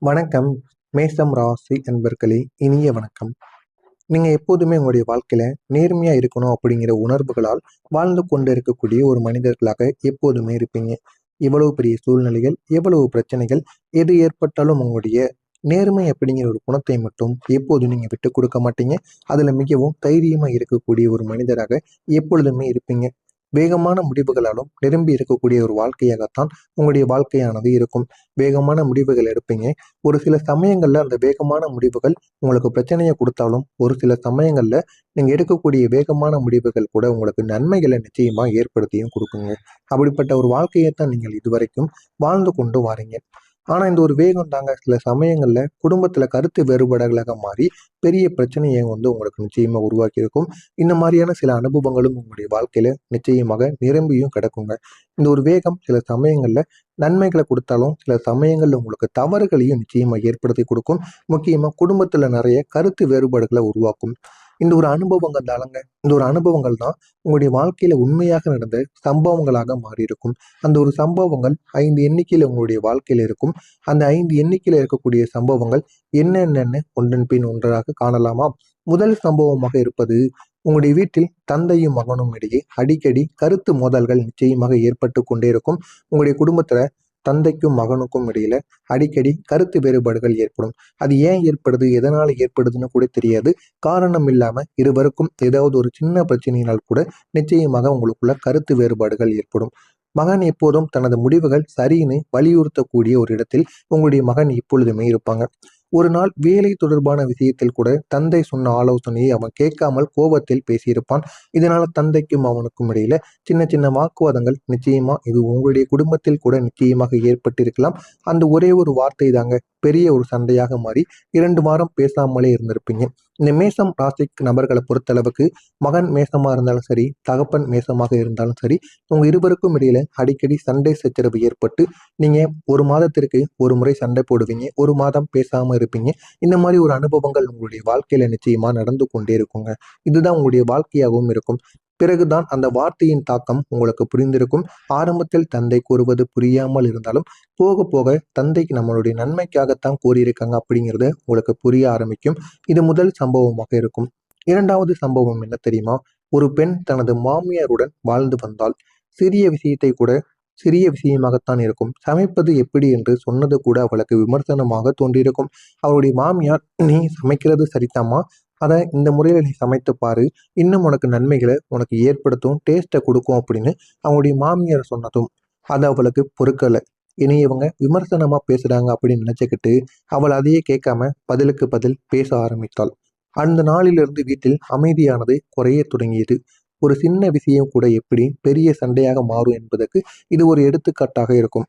வணக்கம். மேஷம் ராசி அன்பர்களே, இனிய வணக்கம். நீங்க எப்போதுமே உங்களுடைய வாழ்க்கையில நேர்மையா இருக்கணும் அப்படிங்கிற உணர்வுகளால் வாழ்ந்து கொண்டு இருக்கக்கூடிய ஒரு மனிதர்களாக எப்போதுமே இருப்பீங்க. எவ்வளவு பெரிய சூழ்நிலைகள், எவ்வளவு பிரச்சனைகள், எது ஏற்பட்டாலும் உங்களுடைய நேர்மை அப்படிங்கிற ஒரு குணத்தை மட்டும் எப்போதும் நீங்க விட்டு கொடுக்க மாட்டீங்க. அதுல மிகவும் தைரியமா இருக்கக்கூடிய ஒரு மனிதராக எப்பொழுதுமே இருப்பீங்க. வேகமான முடிவுகளாலும் நிரம்பி இருக்கக்கூடிய ஒரு வாழ்க்கையாகத்தான் உங்களுடைய வாழ்க்கையானது இருக்கும். வேகமான முடிவுகள் எடுப்பீங்க. ஒரு சில சமயங்கள்ல அந்த வேகமான முடிவுகள் உங்களுக்கு பிரச்சனையை கொடுத்தாலும், ஒரு சில சமயங்கள்ல நீங்க எடுக்கக்கூடிய வேகமான முடிவுகள் கூட உங்களுக்கு நன்மைகளை நிச்சயமா ஏற்படுத்தியும் கொடுக்குங்க. அப்படிப்பட்ட ஒரு வாழ்க்கையைத்தான் நீங்கள் இதுவரைக்கும் வாழ்ந்து கொண்டு வாரீங்க. ஆனா இந்த ஒரு வேகம் தாங்க சில சமயங்கள்ல குடும்பத்துல கருத்து வேறுபாடுகளாக மாறி பெரிய பிரச்சனையை உங்களுக்கு நிச்சயமா உருவாக்கி இருக்கும். இந்த மாதிரியான சில அனுபவங்களும் உங்களுடைய வாழ்க்கையில நிச்சயமாக நிரம்பியும் கிடக்குங்க. இந்த ஒரு வேகம் சில சமயங்கள்ல நன்மைகளை கொடுத்தாலும், சில சமயங்கள்ல உங்களுக்கு தவறுகளையும் நிச்சயமா ஏற்படுத்தி கொடுக்கும். முக்கியமா குடும்பத்துல நிறைய கருத்து வேறுபாடுகளை உருவாக்கும். இந்த ஒரு அனுபவங்கள் தானங்க, இந்த ஒரு அனுபவங்கள் தான் உங்களுடைய வாழ்க்கையில உண்மையாக நடந்த சம்பவங்களாக மாறி இருக்கும். அந்த ஒரு சம்பவங்கள் 5 எண்ணிக்கையில உங்களுடைய வாழ்க்கையில இருக்கும். அந்த 5 எண்ணிக்கையில இருக்கக்கூடிய சம்பவங்கள் என்னென்னன்னு ஒன்றன் பின் ஒன்றாக காணலாமா? முதல் சம்பவமாக இருப்பது, உங்களுடைய வீட்டில் தந்தையும் மகனும் இடையே அடிக்கடி கருத்து மோதல்கள் நிச்சயமாக ஏற்பட்டு கொண்டே இருக்கும். உங்களுடைய குடும்பத்துல தந்தைக்கும் மகனுக்கும் இடையில அடிக்கடி கருத்து வேறுபாடுகள் ஏற்படும். அது ஏன் ஏற்படுது, எதனால ஏற்படுதுன்னு கூட தெரியாது. காரணம் இல்லாம இருவருக்கும் ஏதாவது ஒரு சின்ன பிரச்சனையினால் கூட நிச்சயமாக உங்களுக்குள்ள கருத்து வேறுபாடுகள் ஏற்படும். மகன் எப்போதும் தனது முடிவுகள் சரின்னு வலியுறுத்தக்கூடிய ஒரு இடத்தில் உங்களுடைய மகன் எப்பொழுதுமே இருப்பாங்க. ஒரு நாள் வேலை தொடர்பான விஷயத்தில் கூட தந்தை சொன்ன ஆலோசனையை அவன் கேட்காமல் கோபத்தில் பேசியிருப்பான். இதனால தந்தைக்கும் அவனுக்கும் இடையில சின்ன சின்ன வாக்குவாதங்கள் நிச்சயமா இது உங்களுடைய குடும்பத்தில் கூட நிச்சயமாக ஏற்பட்டிருக்கலாம். அந்த ஒரே ஒரு வார்த்தை தாங்க பெரிய ஒரு சண்டையாக மாறி 2 வாரம் பேசாமலே இருந்திருப்பீங்க. இந்த மேசம் ராசிக்கு நபர்களை பொறுத்தளவுக்கு மகன் மேசமா இருந்தாலும் சரி, தகப்பன் மேசமாக இருந்தாலும் சரி, உங்க இருவருக்கும் இடையில அடிக்கடி சண்டை சச்சரவு ஏற்பட்டு நீங்க ஒரு மாதத்திற்கு ஒரு முறை சண்டை போடுவீங்க, ஒரு மாதம் பேசாம இருப்பீங்க. இந்த மாதிரி ஒரு அனுபவங்கள் உங்களுடைய வாழ்க்கையில நிச்சயமா நடந்து கொண்டே இருக்குங்க. இதுதான் உங்களுடைய வாழ்க்கையாகவும் இருக்கும். பிறகுதான் அந்த வார்த்தையின் தாக்கம் உங்களுக்கு புரிந்திருக்கும். ஆரம்பத்தில் தந்தை கூறுவது புரியாமல் இருந்தாலும் போக போக தந்தைக்கு நம்மளுடைய நன்மைக்காகத்தான் கூறியிருக்காங்க அப்படிங்கிறத உங்களுக்கு புரிய ஆரம்பிக்கும். இது முதல் சம்பவமாக இருக்கும். 2வது சம்பவம் என்ன தெரியுமா? ஒரு பெண் தனது மாமியாருடன் வாழ்ந்து வந்தால் சிறிய விஷயத்தை கூட சிறிய விஷயமாகத்தான் இருக்கும். சமைப்பது எப்படி என்று சொன்னது கூட அவளுக்கு விமர்சனமாக தோன்றியிருக்கும். அவருடைய மாமியார், நீ சமைக்கிறது சரிதாம்மா, அதை இந்த முறையில நீ சமைத்து பாரு, இன்னும் உனக்கு நன்மைகளை உனக்கு ஏற்படுத்தும், டேஸ்ட்டை கொடுக்கும் அப்படின்னு அவங்களுடைய மாமியார் சொன்னதும் அது அவளுக்கு பொறுக்கல. இனி இவங்க விமர்சனமா பேசுறாங்க அப்படின்னு நினைச்சுக்கிட்டு அவள் அதையே கேட்காம பதிலுக்கு பதில் பேச ஆரம்பித்தாள். அந்த நாளிலிருந்து வீட்டில் அமைதியானது குறைய தொடங்கியது. ஒரு சின்ன விஷயம் கூட எப்படி பெரிய சண்டையாக மாறும் என்பதற்கு இது ஒரு எடுத்துக்காட்டாக இருக்கும்.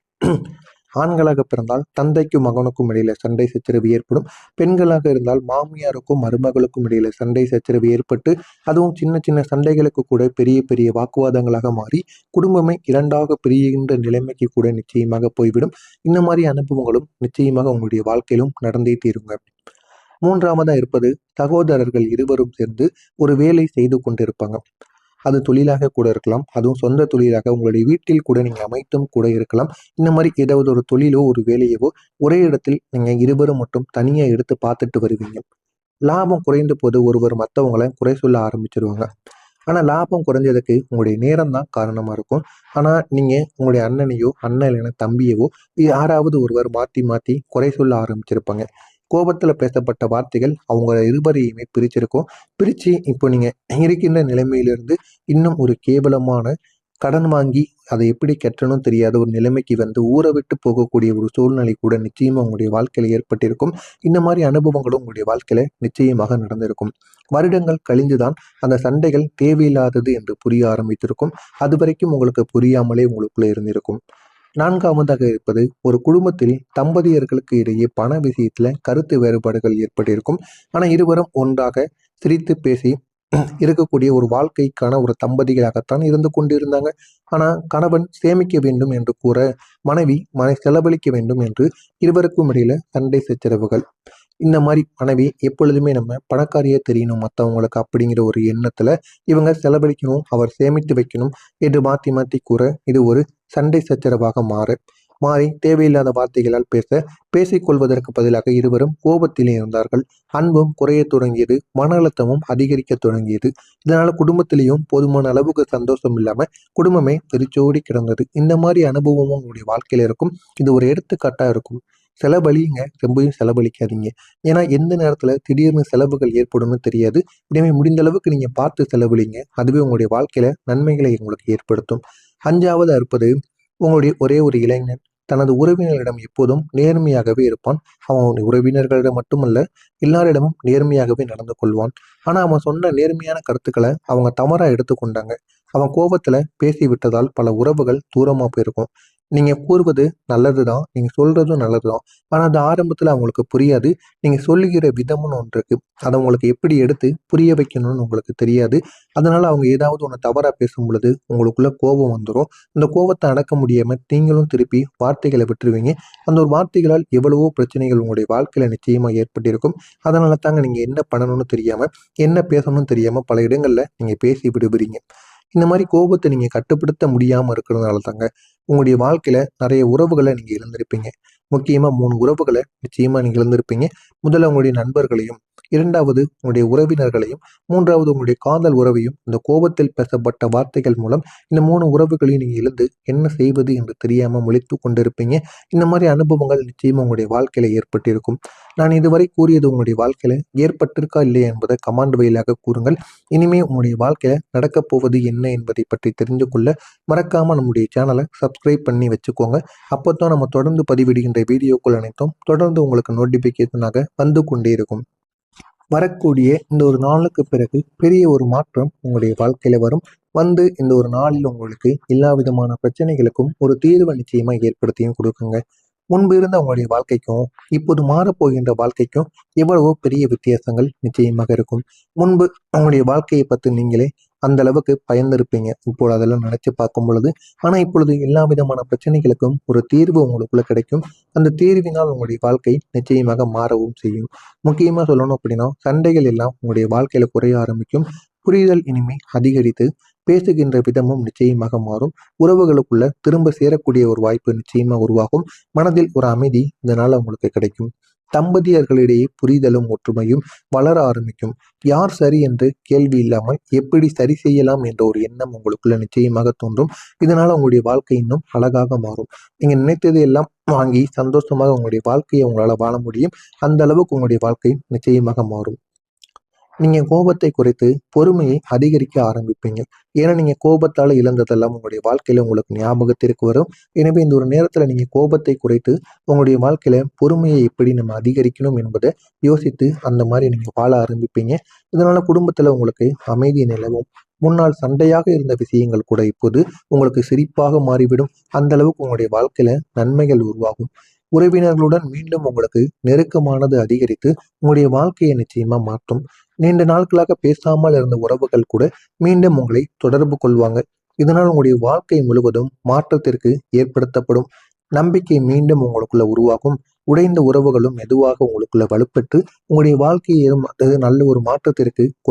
ஆண்களாக பிறந்தால் தந்தைக்கும் மகனுக்கும் இடையில சண்டை சச்சரவு ஏற்படும். பெண்களாக இருந்தால் மாமியாருக்கும் மருமகளுக்கும் இடையில சண்டை சச்சரவு ஏற்பட்டு, அதுவும் சின்ன சின்ன சண்டைகளுக்கு கூட பெரிய பெரிய வாக்குவாதங்களாக மாறி குடும்பமே இரண்டாக பிரிகின்ற நிலைமைக்கு கூட நிச்சயமாக போய்விடும். இந்த மாதிரி அனுபவங்களும் நிச்சயமாக உங்களுடைய வாழ்க்கையிலும் நடந்தே தீருங்க. 3வதா இருப்பது, சகோதரர்கள் இருவரும் சேர்ந்து ஒரு வேலை செய்து கொண்டிருப்பாங்க. அது தொழிலாக கூட இருக்கலாம். அதுவும் சொந்த தொழிலாக உங்களுடைய வீட்டில் கூட நீங்க அமைத்தும் கூட இருக்கலாம். இந்த மாதிரி ஏதாவது ஒரு தொழிலோ, ஒரு வேலையவோ ஒரே இடத்தில் நீங்க இருவரும் மட்டும் தனியா எடுத்து பார்த்துட்டு வருவீங்க. லாபம் குறைந்த போது ஒருவர் மற்றவங்கள குறை சொல்ல ஆரம்பிச்சிருவாங்க. ஆனா லாபம் குறைஞ்சதுக்கு உங்களுடைய நேரம் தான் காரணமா இருக்கும். ஆனா நீங்க உங்களுடைய அண்ணனையோ, அண்ணன் இல்லைன்னா தம்பியவோ யாராவது ஒருவர் மாத்தி மாத்தி குறை சொல்ல ஆரம்பிச்சிருப்பாங்க. கோபத்துல பேசப்பட்ட வார்த்தைகள் அவங்க இருவரையுமே பிரிச்சிருக்கும். பிரிச்சு இப்போ நீங்க இருக்கின்ற நிலைமையிலிருந்து இன்னும் ஒரு கேவலமான கடன் வாங்கி அதை எப்படி கட்டணும் தெரியாத ஒரு நிலைமைக்கு ஊரை விட்டு போகக்கூடிய ஒரு சூழ்நிலை கூட நிச்சயமா உங்களுடைய வாழ்க்கையில ஏற்பட்டிருக்கும். இந்த மாதிரி அனுபவங்களும் உங்களுடைய வாழ்க்கையில நிச்சயமாக நடந்திருக்கும். வருடங்கள் கழிந்துதான் அந்த சண்டைகள் தேவையில்லாதது என்று புரிய ஆரம்பித்திருக்கும். அது வரைக்கும் உங்களுக்கு புரியாமலே உங்களுக்குள்ள இருந்திருக்கும். 4வதாக இருப்பது, ஒரு குடும்பத்தில் தம்பதியர்களுக்கு இடையே பண விஷயத்துல கருத்து வேறுபாடுகள் ஏற்பட்டிருக்கும். ஆனா இருவரும் ஒன்றாக சிரித்து பேசி இருக்கக்கூடிய ஒரு வாழ்க்கைக்கான ஒரு தம்பதிகளாகத்தான் இருந்து கொண்டிருந்தாங்க. ஆனா கணவன் சேமிக்க வேண்டும் என்று கூற, மனை செலவழிக்க வேண்டும் என்று இருவருக்கும் இடையில சண்டை சச்சரவுகள். இந்த மாதிரி மனைவி எப்பொழுதுமே நம்ம பணக்காரியா தெரியணும் மற்றவங்களுக்கு அப்படிங்கிற ஒரு எண்ணத்துல இவங்க செலவழிக்கணும், அவர் சேமித்து வைக்கணும் என்று மாத்தி மாத்தி கூற இது ஒரு சண்டை சச்சரவாக மாற, மாறி தேவையில்லாத வார்த்தைகளால் பேசிக்கொள்வதற்கு பதிலாக இருவரும் கோபத்திலே இருந்தார்கள். அன்பும் குறைய தொடங்கியது, மன அழுத்தமும் அதிகரிக்க தொடங்கியது. இதனால குடும்பத்திலையும் போதுமான அளவுக்கு சந்தோஷம் இல்லாம குடும்பமே வெறிச்சோடி கிடந்தது. இந்த மாதிரி அனுபவமும் உங்களுடைய வாழ்க்கையில இருக்கும். இது ஒரு எடுத்துக்காட்டா இருக்கும். செலவழிங்க, ரொம்பவும் செலவழிக்காதீங்க. ஏன்னா எந்த நேரத்துல திடீர்னு செலவுகள் ஏற்படும்னு தெரியாது. எனவே முடிந்த அளவுக்கு நீங்க பார்த்து செலவழிங்க. அதுவே உங்களுடைய வாழ்க்கையில நன்மைகளை உங்களுக்கு ஏற்படுத்தும். 5வதா இருப்பது, உங்களுடைய ஒரே ஒரு இளைஞன் தனது உறவினர்களிடம் எப்போதும் நேர்மையாகவே இருப்பான். அவன் உறவினர்களிடம் மட்டுமல்ல, எல்லாரிடமும் நேர்மையாகவே நடந்து கொள்வான். ஆனா அவன் சொன்ன நேர்மையான கருத்துக்களை அவங்க தவறா எடுத்துக்கொண்டாங்க. அவன் கோபத்துல பேசி விட்டதால் பல உறவுகள் தூரமா போயிருக்கும். நீங்க கூறுவது நல்லதுதான், நீங்க சொல்றதும் நல்லதுதான். ஆனா அது ஆரம்பத்துல அவங்களுக்கு புரியாது. நீங்க சொல்லுகிற விதம்னு ஒன்று இருக்கு. அதை உங்களுக்கு எப்படி எடுத்து புரிய வைக்கணும்னு உங்களுக்கு தெரியாது. அதனால அவங்க ஏதாவது ஒன்று தவறா பேசும் பொழுது உங்களுக்குள்ள கோபம் வந்துடும். அந்த கோபத்தை அடக்க முடியாம நீங்களும் திருப்பி வார்த்தைகளை விட்டுருவீங்க. அந்த ஒரு வார்த்தைகளால் எவ்வளவோ பிரச்சனைகள் உங்களுடைய வாழ்க்கையில நிச்சயமா ஏற்பட்டிருக்கும். அதனால தாங்க நீங்க என்ன பண்ணணும்னு தெரியாம, என்ன பேசணும்னு தெரியாம பல இடங்கள்ல நீங்க பேசி விடுபடுறீங்க. இந்த மாதிரி கோபத்தை நீங்க கட்டுப்படுத்த முடியாம இருக்கிறதுனால தாங்க உங்களுடைய வாழ்க்கையில நிறைய உறவுகளை நீங்க இழந்திருப்பீங்க. முக்கியமா 3 உறவுகளை நிச்சயமா நீங்க இழந்திருப்பீங்க. முதல்ல உங்களுடைய நண்பர்களையும், 2வது உங்களுடைய உறவினர்களையும், 3வது உங்களுடைய காதல் உறவையும் இந்த கோபத்தில் பேசப்பட்ட வார்த்தைகள் மூலம் இந்த 3 உறவுகளையும் நீங்க இழந்து என்ன செய்வது என்று தெரியாம முழித்து கொண்டிருப்பீங்க. இந்த மாதிரி அனுபவங்கள் நிச்சயமா உங்களுடைய வாழ்க்கையில ஏற்பட்டிருக்கும். நான் இதுவரை கூறியது உங்களுடைய வாழ்க்கையில ஏற்பட்டிருக்கா இல்லையா என்பதை கமெண்ட் வாயிலாக கூறுங்கள். இனிமே உங்களுடைய வாழ்க்கையில நடக்கப் போவது என்ன என்பதை பற்றி தெரிந்து கொள்ள மறக்காம நம்முடைய சேனலை சப்ஸ்கிரைப் பண்ணி வச்சுக்கோங்க. அப்போதான் நம்ம தொடர்ந்து பதிவிடுகின்ற வீடியோக்கள் அனைத்தும் தொடர்ந்து உங்களுக்கு நோட்டிபிகேஷனாக வந்து கொண்டே இருக்கும். வரக்கூடிய இந்த ஒரு நாளுக்கு பிறகு பெரிய ஒரு மாற்றம் உங்களுடைய வாழ்க்கையில வரும். வந்து இந்த ஒரு நாளில் உங்களுக்கு எல்லா விதமான பிரச்சனைகளுக்கும் ஒரு தீர்வை நிச்சயமா ஏற்படுத்தியும் கொடுக்குங்க. முன்பு இருந்த உங்களுடைய வாழ்க்கைக்கும் இப்போது மாறப்போகின்ற வாழ்க்கைக்கும் எவ்வளவோ பெரிய வித்தியாசங்கள் நிச்சயமாக இருக்கும். முன்பு உங்களுடைய வாழ்க்கையை பற்றி நீங்களே அந்த அளவுக்கு பயந்திருப்பீங்க. இப்போது அதெல்லாம் நினைச்சு பார்க்கும் பொழுது. ஆனா இப்பொழுது எல்லா விதமான பிரச்சனைகளுக்கும் ஒரு தீர்வு உங்களுக்குள்ள கிடைக்கும். அந்த தீர்வினால் உங்களுடைய வாழ்க்கை நிச்சயமாக மாறவும் செய்யும். முக்கியமா சொல்லணும் அப்படின்னா, சண்டைகள் எல்லாம் உங்களுடைய வாழ்க்கையில குறைய ஆரம்பிக்கும். புரிதல் இனிமே அதிகரித்து பேசுகின்ற விதமும் நிச்சயமாக மாறும். உறவுகளுக்குள்ள திரும்ப சேரக்கூடிய ஒரு வாய்ப்பு நிச்சயமா உருவாகும். மனதில் ஒரு அமைதி இதனால உங்களுக்கு கிடைக்கும். தம்பதியர்களிடையே புரிதலும் ஒற்றுமையும் வளர ஆரம்பிக்கும். யார் சரி என்று கேள்வி இல்லாமல் எப்படி சரி செய்யலாம் என்ற ஒரு எண்ணம் உங்களுக்குள்ள நிச்சயமாக தோன்றும். இதனால உங்களுடைய வாழ்க்கை இன்னும் அழகாக மாறும். நீங்க நினைத்தது எல்லாம் வாங்கி சந்தோஷமாக உங்களுடைய வாழ்க்கையை உங்களால வாழ முடியும். அந்த அளவுக்கு உங்களுடைய வாழ்க்கை நிச்சயமாக மாறும். நீங்க கோபத்தை குறைத்து பொறுமையை அதிகரிக்க ஆரம்பிப்பீங்க. ஏன்னா நீங்க கோபத்தால இழந்ததெல்லாம் உங்களுடைய வாழ்க்கையில உங்களுக்கு ஞாபகத்திற்கு வரும். எனவே இந்த ஒரு நேரத்துல நீங்க கோபத்தை குறைத்து உங்களுடைய வாழ்க்கையில பொறுமையை எப்படி நம்ம அதிகரிக்கணும் என்பதை யோசித்து அந்த மாதிரி நீங்க வாழ ஆரம்பிப்பீங்க. இதனால குடும்பத்துல உங்களுக்கு அமைதி நிலவும். முன்னால் சண்டையாக இருந்த விஷயங்கள் கூட இப்போது உங்களுக்கு சிரிப்பாக மாறிவிடும். அந்த அளவுக்கு உங்களுடைய வாழ்க்கையில நன்மைகள் உருவாகும். உறவினர்களுடன் மீண்டும் உங்களுக்கு நெருக்கமானது அதிகரித்து உங்களுடைய வாழ்க்கையை நிச்சயமா மாற்றும். நீண்ட நாட்களாக பேசாமல் இருந்த உறவுகள் கூட மீண்டும் உங்களை தொடர்பு கொள்வாங்க. இதனால் உங்களுடைய வாழ்க்கை முழுவதும் மாற்றத்திற்கு ஏற்படுத்தப்படும். நம்பிக்கை மீண்டும் உங்களுக்குள்ள உருவாகும். உடைந்த உறவுகளும் மெதுவாக உங்களுக்குள்ள வலுப்பெற்று உங்களுடைய வாழ்க்கையையும் அது நல்ல ஒரு மாற்றத்திற்கு கொண்டு